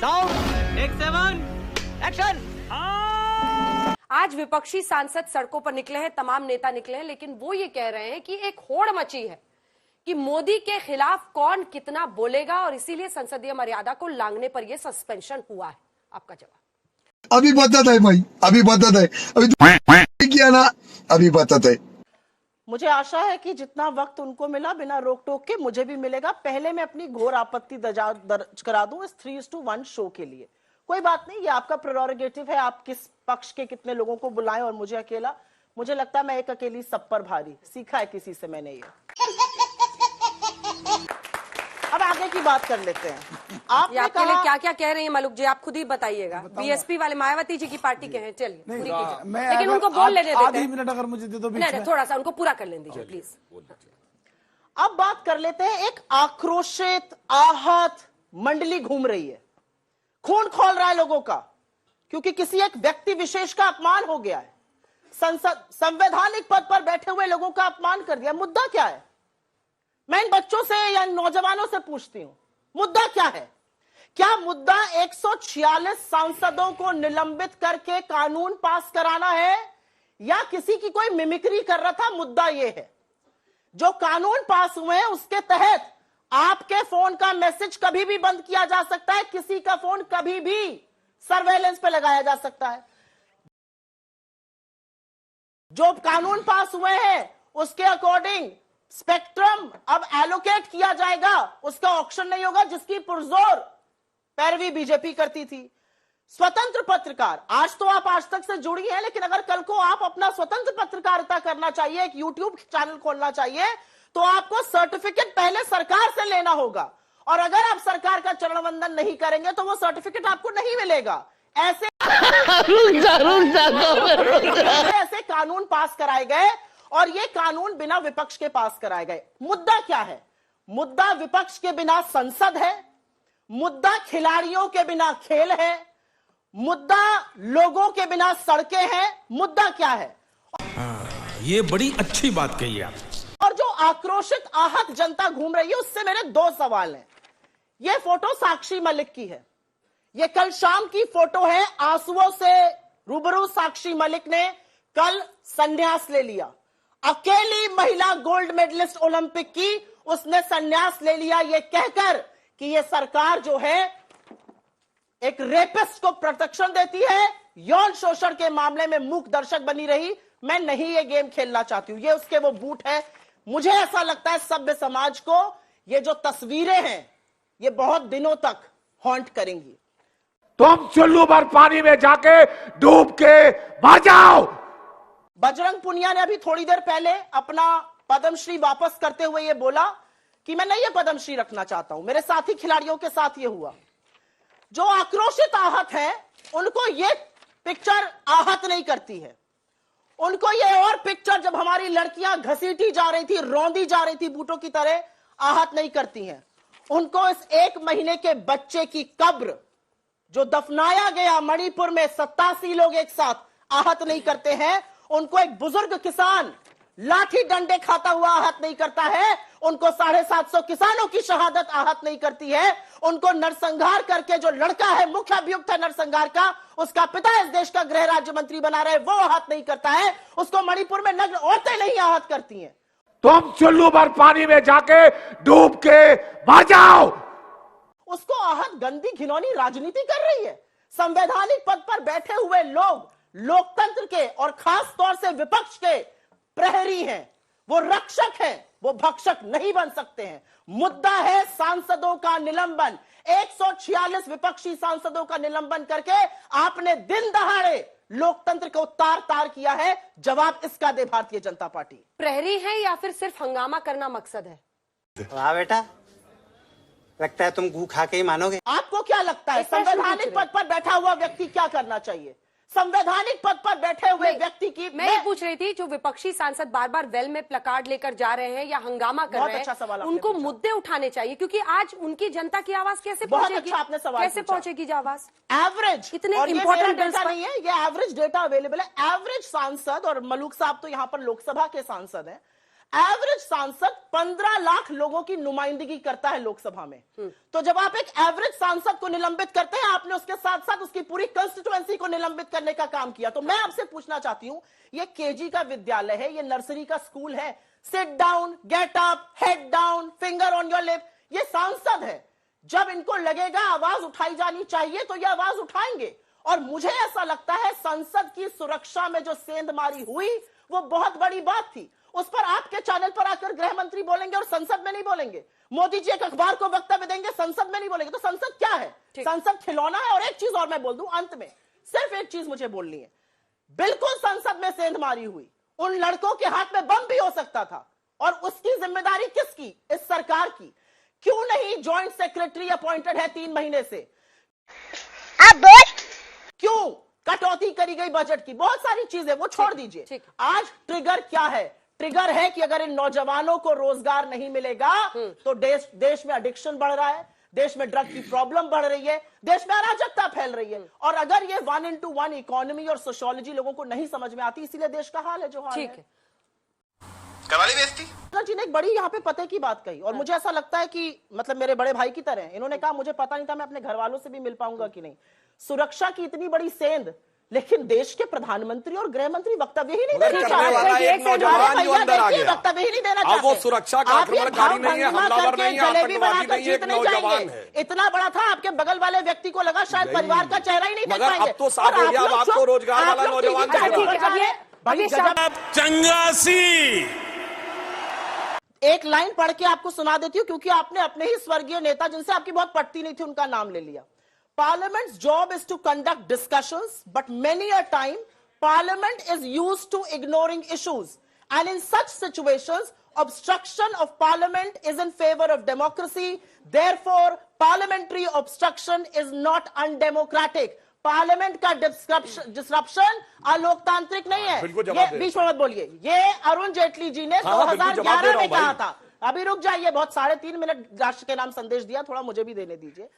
Sound take 7 action. आज विपक्षी सांसद सड़कों पर निकले हैं, तमाम नेता निकले हैं, लेकिन वो ये कह रहे हैं कि एक होड़ मची है कि मोदी के खिलाफ कौन कितना बोलेगा और इसीलिए संसदीय मर्यादा को लांघने पर यह सस्पेंशन हुआ है। आपका जवाब? अभी बताता है भाई, अभी बताता है, अभी किया ना, अभी बताता है। मुझे आशा है कि जितना वक्त उनको मिला बिना रोक टोक के मुझे भी मिलेगा। पहले मैं अपनी घोर आपत्ति दर्ज करा दूं इस 3:1 शो के लिए। कोई बात नहीं, ये आपका प्रेरोगेटिव है, आप किस पक्ष के कितने लोगों को बुलाएं और मुझे अकेला। मुझे लगता है मैं एक अकेली सब पर भारी, सीखा है किसी से मैंने ये। अब आगे की बात कर लेते हैं। आपने आपके लिए क्या क्या कह रहे हैं मलुक जी, आप खुद ही बताइएगा। बीएसपी वाले मायावती जी की पार्टी के हैं, चलिए पूरी कीजिए, लेकिन उनको बोल लेने देते हैं। मिनट अगर मुझे दे दो नहीं, थोड़ा सा उनको पूरा कर लेने दीजिए प्लीज। अब बात कर लेते हैं। एक आक्रोशित आहत मंडली घूम रही है, खून खौल रहा है लोगों का, क्योंकि किसी एक व्यक्ति विशेष का अपमान हो गया है। संसद संवैधानिक पद पर बैठे हुए लोगों का अपमान कर दिया। मुद्दा क्या है? मैं इन बच्चों से या नौजवानों से पूछती हूं, मुद्दा क्या है? क्या मुद्दा 146 सांसदों को निलंबित करके कानून पास कराना है, या किसी की कोई मिमिक्री कर रहा था? मुद्दा यह है, जो कानून पास हुए हैं उसके तहत आपके फोन का मैसेज कभी भी बंद किया जा सकता है, किसी का फोन कभी भी सर्वेलेंस पे लगाया जा सकता है। जो कानून पास हुए हैं उसके अकॉर्डिंग स्पेक्ट्रम अब एलोकेट किया जाएगा, उसका ऑक्शन नहीं होगा, जिसकी पुरजोर पैरवी बीजेपी करती थी। स्वतंत्र पत्रकार, आज तो आप आज तक से जुड़ी हैं, लेकिन अगर कल को आप अपना स्वतंत्र पत्रकारिता करना चाहिए, एक यूट्यूब चैनल खोलना चाहिए, तो आपको सर्टिफिकेट पहले सरकार से लेना होगा, और अगर आप सरकार का चरण वंदन नहीं करेंगे तो वो सर्टिफिकेट आपको नहीं मिलेगा। ऐसे ऐसे कानून पास कराए गए, और ये कानून बिना विपक्ष के पास कराए गए। मुद्दा क्या है? मुद्दा विपक्ष के बिना संसद है, मुद्दा खिलाड़ियों के बिना खेल है, मुद्दा लोगों के बिना सड़कें हैं। मुद्दा क्या है? ये बड़ी अच्छी बात कही आप। और जो आक्रोशित आहत जनता घूम रही है, उससे मेरे दो सवाल हैं। यह फोटो साक्षी मलिक की है, यह कल शाम की फोटो है। आंसुओं से रूबरू साक्षी मलिक ने कल संन्यास ले लिया। अकेली महिला गोल्ड मेडलिस्ट ओलंपिक की, उसने संन्यास ले लिया यह कहकर कि यह सरकार जो है एक रेपिस्ट को प्रोटेक्शन देती है, यौन शोषण के मामले में मूक दर्शक बनी रही। मैं नहीं ये गेम खेलना चाहती हूं, ये उसके वो बूट है। मुझे ऐसा लगता है सभ्य समाज को ये जो तस्वीरें हैं ये बहुत दिनों तक हॉन्ट करेंगी। तुम चुल्लू भर पानी में जाके डूब के मर जाओ। बजरंग पुनिया ने अभी थोड़ी देर पहले अपना पद्मश्री वापस करते हुए ये बोला कि मैं नहीं ये पद्मश्री रखना चाहता हूं। मेरे साथी खिलाड़ियों के साथ ये हुआ। जो आक्रोशित आहत है उनको ये पिक्चर आहत नहीं करती है, उनको ये और पिक्चर जब हमारी लड़कियां घसीटी जा रही थी, रौंदी जा रही थी बूटों की तरह, आहत नहीं करती हैं। उनको इस 1 महीने के बच्चे की कब्र जो दफनाया गया मणिपुर में 87 लोग एक साथ, आहत नहीं करते हैं। उनको एक बुजुर्ग किसान लाठी डंडे खाता हुआ आहत नहीं करता है। उनको 750 किसानों की शहादत आहत नहीं करती है। उनको नरसंहार करके जो लड़का है मुख्य अभियुक्त है नरसंहार का, उसका पिता इस देश का गृह राज्य मंत्री बना रहे, वो आहत नहीं करता है। उसको मणिपुर में नग्न औरतें नहीं आहत करती हैं। तुम चुल्लू भर पानी में जाके डूब के मर जाओ। उसको आहत गंदी घिनौनी राजनीति कर रही है। संवैधानिक पद पर बैठे हुए लोग लोकतंत्र के और खास तौर से विपक्ष के प्रहरी हैं, वो रक्षक हैं, वो भक्षक नहीं बन सकते हैं। मुद्दा है सांसदों का निलंबन। 146 विपक्षी सांसदों का निलंबन करके आपने दिन दहाड़े लोकतंत्र को तार तार किया है। जवाब इसका दे भारतीय जनता पार्टी। प्रहरी है या फिर सिर्फ हंगामा करना मकसद है? वाह बेटा, लगता है तुम गू खा के ही मानोगे। आपको क्या लगता है संवैधानिक पद पर बैठा हुआ व्यक्ति क्या करना चाहिए? संवैधानिक पद पर बैठे हुए व्यक्ति की मैं ये पूछ रही थी, जो विपक्षी सांसद बार बार वेल में प्लकार्ड लेकर जा रहे हैं या हंगामा कर रहे हैं, उनको मुद्दे उठाने चाहिए, क्योंकि आज उनकी जनता की आवाज कैसे पहुंचेगी? आपने सवाल कैसे पहुंचेगी आवाज? एवरेज इतने इंपॉर्टेंट डेटा नहीं है, ये एवरेज डेटा अवेलेबल है। एवरेज सांसद, और मलूक साहब तो यहां पर लोकसभा के सांसद हैं, एवरेज सांसद 15 लाख लोगों की नुमाइंदगी करता है लोकसभा में। तो जब आप एक एवरेज सांसद को निलंबित करते हैं, आपने उसके साथ साथ उसकी पूरी कंस्टिट्यूएंसी को निलंबित करने का काम किया। तो मैं आपसे पूछना चाहती हूं, ये केजी का विद्यालय है, ये नर्सरी का स्कूल है। Sit down, get up, head down, finger on your lip. ये सांसद है, जब इनको लगेगा आवाज उठाई जानी चाहिए तो ये आवाज उठाएंगे। और मुझे ऐसा लगता है संसद की सुरक्षा में जो सेंधमारी हुई वो बहुत बड़ी बात थी। उस पर आपके चैनल पर आकर गृह मंत्री बोलेंगे और संसद में नहीं बोलेंगे। मोदी जी एक अखबार को वक्तव्य देंगे, संसद में नहीं बोलेंगे। तो संसद क्या है? संसद खिलौना है। और एक चीज और मैं बोल दूं अंत में, सिर्फ एक चीज मुझे बोलनी है। बिल्कुल संसद में सेंधमारी हुई, उन लड़कों के हाथ में बम भी हो सकता था, और उसकी जिम्मेदारी किसकी? इस सरकार की। क्यों नहीं ज्वाइंट सेक्रेटरी अपॉइंटेड है 3 महीने से? क्यों कटौती करी गई बजट की? बहुत सारी चीजें, वो छोड़ दीजिए। आज ट्रिगर क्या है? ट्रिगर है कि अगर इन नौजवानों को रोजगार नहीं मिलेगा तो देश में एडिक्शन बढ़ रहा है, देश में ड्रग की प्रॉब्लम बढ़ रही है, देश में अराजकता फैल रही है। और अगर ये 1:1 इकोनॉमी और सोशियोलॉजी लोगों को नहीं समझ में आती, इसीलिए देश का हाल है जो हाल है। करवाली बेइज्जती जी ने एक बड़ी यहाँ पे पते की बात कही, और मुझे ऐसा लगता है कि मतलब मेरे बड़े भाई की तरह इन्होंने कहा, मुझे पता नहीं था मैं अपने घर वालों से भी मिल पाऊंगा कि नहीं। सुरक्षा की इतनी बड़ी सेंध, लेकिन देश के प्रधानमंत्री और गृह मंत्री वक्तव्य ही नहीं देना चाह रहे। एक नौजवान जो अंदर आ गया, वक्तव्य ही नहीं देना चाहते। अब वो सुरक्षा का आक्रमणकारी नहीं है, हमलावर नहीं है, आतंकवादी नहीं है, एक नौजवान है। इतना बड़ा था, आपके बगल वाले व्यक्ति को लगा शायद परिवार का चेहरा ही नहीं देख पाएंगे। अब तो साफ हो गया, अब आपको रोजगार वाला नौजवान चंगासी। एक लाइन पढ़ के आपको सुना देती हूं, क्योंकि आपने अपने ही स्वर्गीय नेता जिनसे आपकी बहुत पटती नहीं थी उनका नाम ले लिया। Parliament's job is to conduct discussions, but many a time Parliament is used to ignoring issues, and in such situations obstruction of Parliament is in favor of democracy. Therefore parliamentary obstruction is not undemocratic. Parliament का disruption अलोकतांत्रिक नहीं है। ये बीच में मत बोलिए। ये अरुण जेटली जी ने 2011 में कहा था। अभी रुक जाइए, बहुत 3.5 मिनट राष्ट्र के नाम संदेश दिया, थोड़ा मुझे भी देने दीजिए।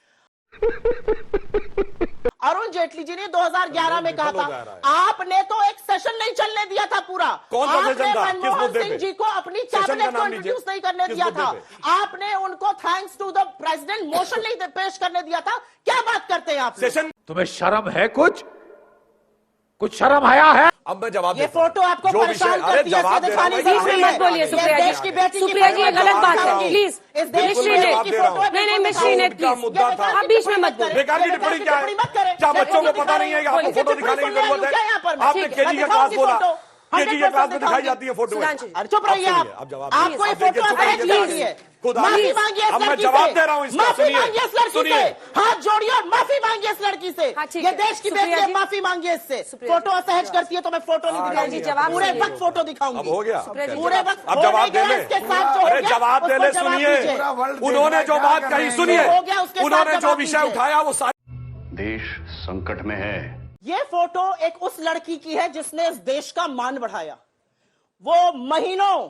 अरुण जेटली जी ने 2011 में कहा था, आपने तो एक सेशन नहीं चलने दिया था पूरा। आपने मनमोहन सिंह जी को अपनी कैबिनेट को इंट्रोड्यूस नहीं करने दिया था। आपने उनको thanks to the president motion नहीं पेश करने दिया था। क्या बात करते हैं आप? तुम्हें शर्म है? कुछ शर्म आया है? अब मैं जवाब ये फोटो आपको परेशान करती है, जवाब मत बोलिए सुप्रिया जी, ये गलत बात है। प्लीज मिश्री ने, नहीं मिश्री ने, प्लीज आप बीच में मत बोलिए। बेकार की टिप्पणी क्या है? क्या बच्चों को पता नहीं है कि आपको फोटो दिखाने की जरूरत है? आपने केजी का क्लास बोला, केजी के क्लास में दिखाई जाती है फोटो। चुप रहिए आप। आपको ये फोटो असहज लग रही है। माफी मांगिए इस लड़की से। जवाब दे रहा हूं इसका, माफी मांगिए इस लड़की से। हाथ जोड़िए और माफी मांगिए इस लड़की से। ये देश की बेटी है, माफी मांगिए इससे। फोटो असहज करती है तो मैं फोटो नहीं दिखाऊंगी, पूरे वक्त फोटो दिखाऊंगी। अब हो गया, पूरे वक्त। अब जवाब दे ले। अरे जवाब दे ले, सुनिए उन्होंने जो बात कही, सुनिए उन्होंने जो विषय उठाया वो देश संकट में है। ये फोटो एक उस लड़की की है जिसने इस देश का मान बढ़ाया। वो महीनों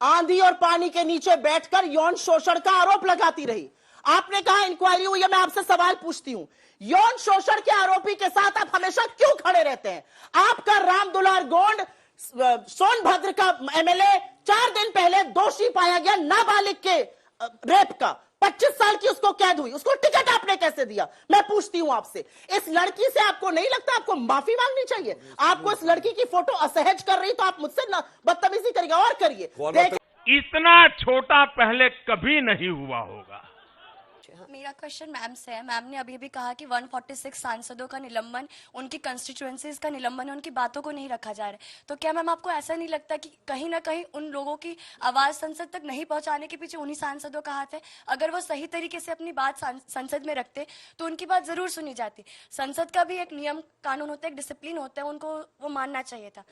आंधी और पानी के नीचे बैठकर यौन शोषण का आरोप लगाती रही। आपने कहा इंक्वायरी हुई है, मैं आपसे सवाल पूछती हूं, यौन शोषण के आरोपी के साथ आप हमेशा क्यों खड़े रहते हैं? आपका राम दुलार गोंड सोनभद्र का एमएलए 4 दिन पहले दोषी पाया गया नाबालिग के रेप का। 25 साल की उसको कैद हुई, उसको टिकट आपने कैसे दिया? मैं पूछती हूं आपसे, इस लड़की से आपको नहीं लगता आपको माफी मांगनी चाहिए? आपको इस लड़की की फोटो असहज कर रही तो आप मुझसे ना बदतमीजी करिए और करिए। इतना छोटा पहले कभी नहीं हुआ होगा। मेरा क्वेश्चन मैम से है। मैम ने अभी भी कहा कि 146 सांसदों का निलंबन, उनकी कंस्टिट्यूएंसीज का निलंबन है, उनकी बातों को नहीं रखा जा रहा है। तो क्या मैम आपको ऐसा नहीं लगता कि कहीं ना कहीं उन लोगों की आवाज संसद तक नहीं पहुंचाने के पीछे उन्हीं सांसदों का हाथ है? अगर वो सही तरीके से अपनी बात संसद में रखते तो उनकी बात जरूर सुनी जाती। संसद का भी एक नियम कानून होता है, एक डिसिप्लिन होता है, उनको वो मानना चाहिए था।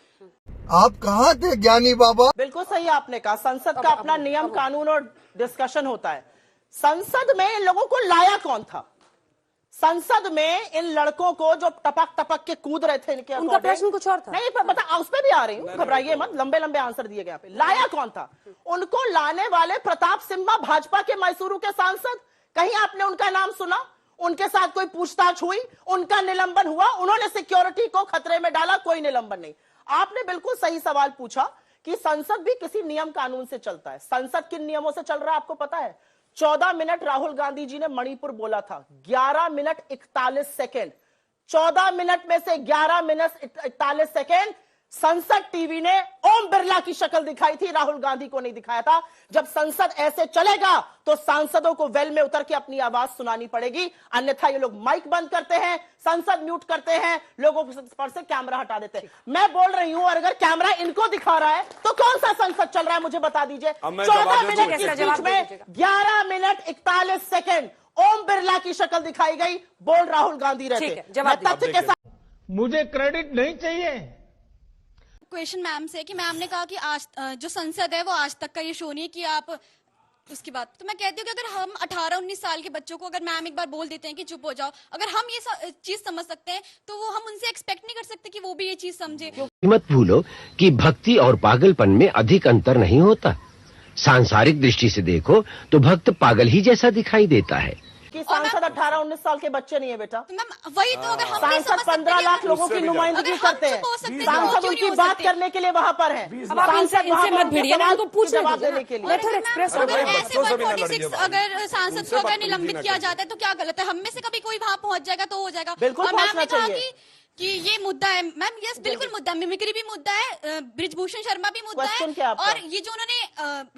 आप कहाँ थे ज्ञानी बाबा? बिल्कुल सही आपने कहा, संसद का अपना नियम कानून और डिस्कशन होता है। संसद में इन लोगों को लाया कौन था? संसद में इन लड़कों को जो टपक के कूद रहे थे, इनके उनका प्रश्न कुछ और था। नहीं बता, उस पर भी आ रही हूँ, घबराइए मत, लंबे लंबे आंसर दिए गए यहाँ पे। लाया कौन था? उनको लाने वाले प्रताप सिम्हा, भाजपा के मैसूरू के सांसद। कहीं आपने उनका नाम सुना? उनके साथ कोई पूछताछ हुई? उनका निलंबन हुआ? उन्होंने सिक्योरिटी को खतरे में डाला? कोई निलंबन नहीं। आपने बिल्कुल सही सवाल पूछा कि संसद भी किसी नियम कानून से चलता है। संसद किन नियमों से चल रहा है आपको पता है? 14 मिनट राहुल गांधी जी ने मणिपुर बोला था, 11 मिनट 41 सेकेंड, 14 मिनट में से 11 मिनट 41 सेकेंड संसद टीवी ने ओम बिरला की शक्ल दिखाई थी, राहुल गांधी को नहीं दिखाया था। जब संसद ऐसे चलेगा तो सांसदों को वेल में उतर के अपनी आवाज सुनानी पड़ेगी, अन्यथा ये लोग माइक बंद करते हैं, संसद म्यूट करते हैं, लोगों पर से कैमरा हटा देते हैं। मैं बोल रही हूं, और अगर कैमरा इनको दिखा रहा है तो कौन सा संसद चल रहा है मुझे बता दीजिए। 14 मिनट के बीच में 11 मिनट 41 सेकेंड ओम बिरला की शक्ल दिखाई गई, बोल राहुल गांधी रहते। मुझे क्रेडिट नहीं चाहिए। क्वेश्चन मैम से कि मैम ने कहा कि आज जो संसद है वो आज तक का ये शो नहीं कि आप उसकी बात, तो मैं कहती हूँ कि अगर हम 18-19 साल के बच्चों को अगर मैम एक बार बोल देते हैं कि चुप हो जाओ, अगर हम ये चीज समझ सकते हैं तो वो हम उनसे एक्सपेक्ट नहीं कर सकते कि वो भी ये चीज समझे। मत भूलो कि भक्ति और पागलपन में अधिक अंतर नहीं होता। सांसारिक दृष्टि से देखो तो भक्त पागल ही जैसा दिखाई देता है। कि सांसद 18-19 साल के बच्चे नहीं है बेटा। तो मैम वही तो, अगर हम सांसद 15 लाख लोगों की नुमाइंदगी करते हैं, सांसद उनकी बात करने के लिए वहां पर है। अब आप इनसे मत भिड़िए ना, उनको पूछने जवाब देने के लिए। अगर सांसद को अगर निलंबित किया जाता है तो क्या गलत है? हम में से कभी कोई वहां पहुंच जाएगा तो हो जाएगा। बिल्कुल पहुंचना चाहिए कि ये मुद्दा है मैम, यस बिल्कुल मुद्दा है, मिमिक्री भी मुद्दा है, ब्रिजभूषण शर्मा भी मुद्दा है, और ये जो उन्होंने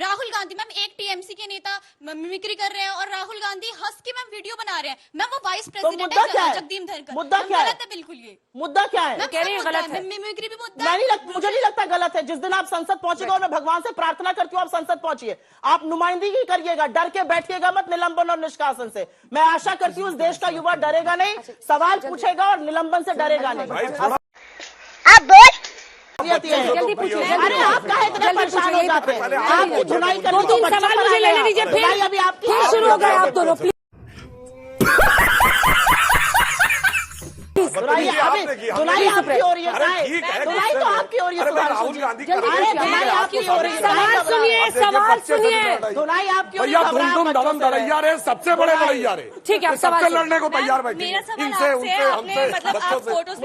राहुल गांधी मैम एक टीएमसी के नेता मिमिक्री कर रहे हैं और राहुल गांधी हंस के मैम वीडियो बना रहे हैं। मैम वो वाइस प्रेसिडेंट है जगदीप धनखड़, मुद्दा क्या है? गलत है बिल्कुल, ये मुद्दा क्या है? कह रही है गलत है, मिमिक्री भी मुद्दा है। मुझे नहीं लगता गलत है। जिस दिन आप संसद पहुंचेगा और मैं भगवान से प्रार्थना करती हूँ आप संसद पहुंचिए, आप नुमाइंदगी करिएगा, डर के बैठिएगा मत निलंबन और निष्कासन से। मैं आशा करती हूँ इस देश का युवा डरेगा नहीं, सवाल पूछेगा और निलंबन से डरेगा नहीं। आप बोल अरे आप काहे इतने परेशान हो जाते हैं? आप धुनाई कर 2-3 सवाल मुझे लेने दीजिए, फिर अभी आपकी फिर शुरू हो गए आप दोनों। धुनाई आपकी हो रही है, धुनाई तो आपकी हो रही है। राहुल गांधी धुनाई आपकी हो रही है, सवाल सुनिए, सवाल सुनिए। धुनाई आपकी हो रही भैया धुम धड़म धड़ैया रे, सबसे बड़े लड़ैया रे। ठीक है, सबसे लड़ने को तैयार बैठे, मेरा सवाल इनसे आपसे, उनसे हमसे मतलब आप फोटोज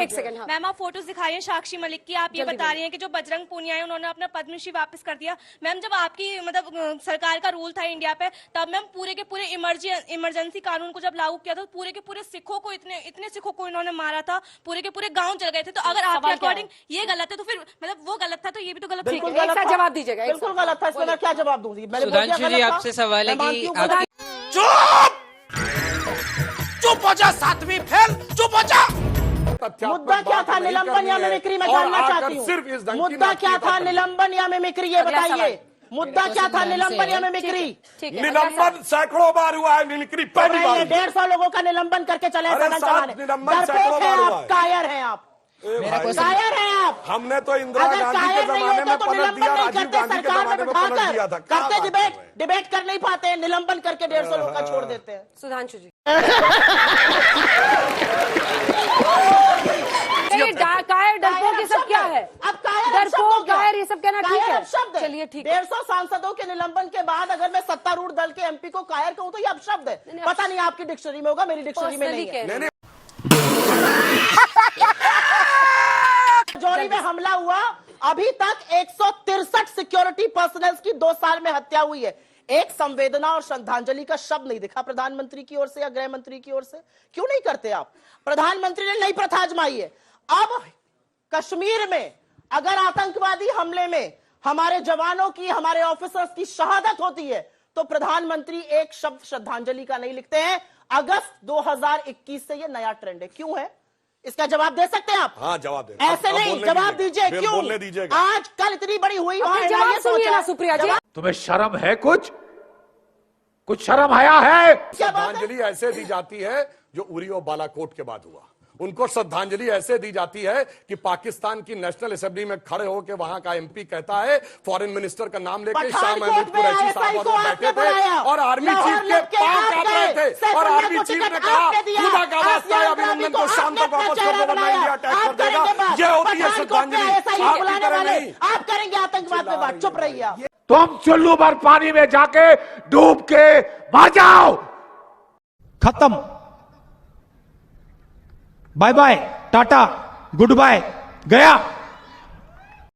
एक सेकंड मैम आप फोटोज दिखाई है साक्षी मलिक की, आप ये बता रही हैं कि जो बजरंग पूनिया है उन्होंने अपना पद्मश्री वापस कर दिया। मैम जब आपकी मतलब सरकार का रूल था इंडिया पे, तब मैम पूरे के पूरे इमरजेंसी कानून को जब लागू किया था, पूरे के पूरे सिखों को इतने सिखों को इन्होंने मारा था, पूरे के पूरे गांव जल गए थे। तो अगर आपके अकॉर्डिंग ये गलत है तो फिर मतलब वो गलत था तो ये भी तो गलत है। एक साथ जवाब दीजिएगा। बिल्कुल गलत था, इसमें मैं क्या जवाब दूंगी? सुधांशु जी आपसे सवाल है कि चुप हो जा, सातवीं फेल, चुप हो जा। मुद्दा क्या था, निलंबन या मिमिक्री? मैं जानना चाहती हूँ मुद्दा क्या था, निलंबन या मिमिक्री, ये बताइए। मुद्दा क्या था, निलंबन या मिमिक्री? निलंबन सैकड़ों बार हुआ है, मिमिक्री पहली बार। 150 लोगों का निलंबन करके चले निलंबन सैकड़ों बार हुआ है। कायर हैं आप, कायर हैं आप। हमने तो इंदिरा गांधी के जमाने में पलट दिया, राजीव गांधी के जमाने में पलट दिया था। करते डिबेट कर नहीं पाते, निलंबन करके 150 लोगों का छोड़ देते हैं। सुधांशु जी कायर डरपोक ये सब क्या है? अब कायर डरपोक कायर ये सब कहना ठीक है, शब्द है। चलिए ठीक है। 150 सांसदों के निलंबन के बाद अगर मैं सत्तारूढ़ दल के एमपी को कायर कहूं तो ये अपशब्द है। पता नहीं आपकी डिक्शनरी में होगा, मेरी डिक्शनरी में नहीं है। जोरी में हमला हुआ, अभी तक 163 सिक्योरिटी पर्सनल की 2 साल में हत्या हुई है। एक संवेदना और श्रद्धांजलि का शब्द नहीं दिखा प्रधानमंत्री की ओर से या गृह मंत्री की ओर से। क्यों नहीं करते आप? प्रधानमंत्री ने नई प्रथा आजमाई है। अब कश्मीर में अगर आतंकवादी हमले में हमारे जवानों की, हमारे ऑफिसर्स की शहादत होती है तो प्रधानमंत्री एक शब्द श्रद्धांजलि का नहीं लिखते हैं। अगस्त 2021 से यह नया ट्रेंड है। क्यों है? इसका जवाब दे सकते हैं आप? हाँ जवाब दे। ऐसे नहीं, जवाब दीजिए। क्यों? बोलने दीजिएगा। आज कल इतनी बड़ी हुई जवाब सुनिए ना सुप्रिया जी। तुम्हें शर्म है? कुछ शर्म आया है? श्रद्धांजलि ऐसे दी जाती है जो उरी और बालाकोट के बाद हुआ। उनको श्रद्धांजलि ऐसे दी जाती है कि पाकिस्तान की नेशनल असेंबली में खड़े होकर वहां का एमपी कहता है, फॉरेन मिनिस्टर का नाम लेके शाह महमूद कुरैशी साहब बैठे थे और आर्मी चीफ के पांव कांप रहे थे और आर्मी चीफ ने कहा खुदा का वास्ता है अभिनंदन को शाम तक वापस कर दो वरना इंडिया अटैक कर देगा। ये होती है श्रद्धांजलि। आप करेंगे आतंकवाद पे बात, चुप रहिए। तुम चुल्लू भर पानी में जाके डूब के मर जाओ। खत्म, bye bye, tata, goodbye, गया।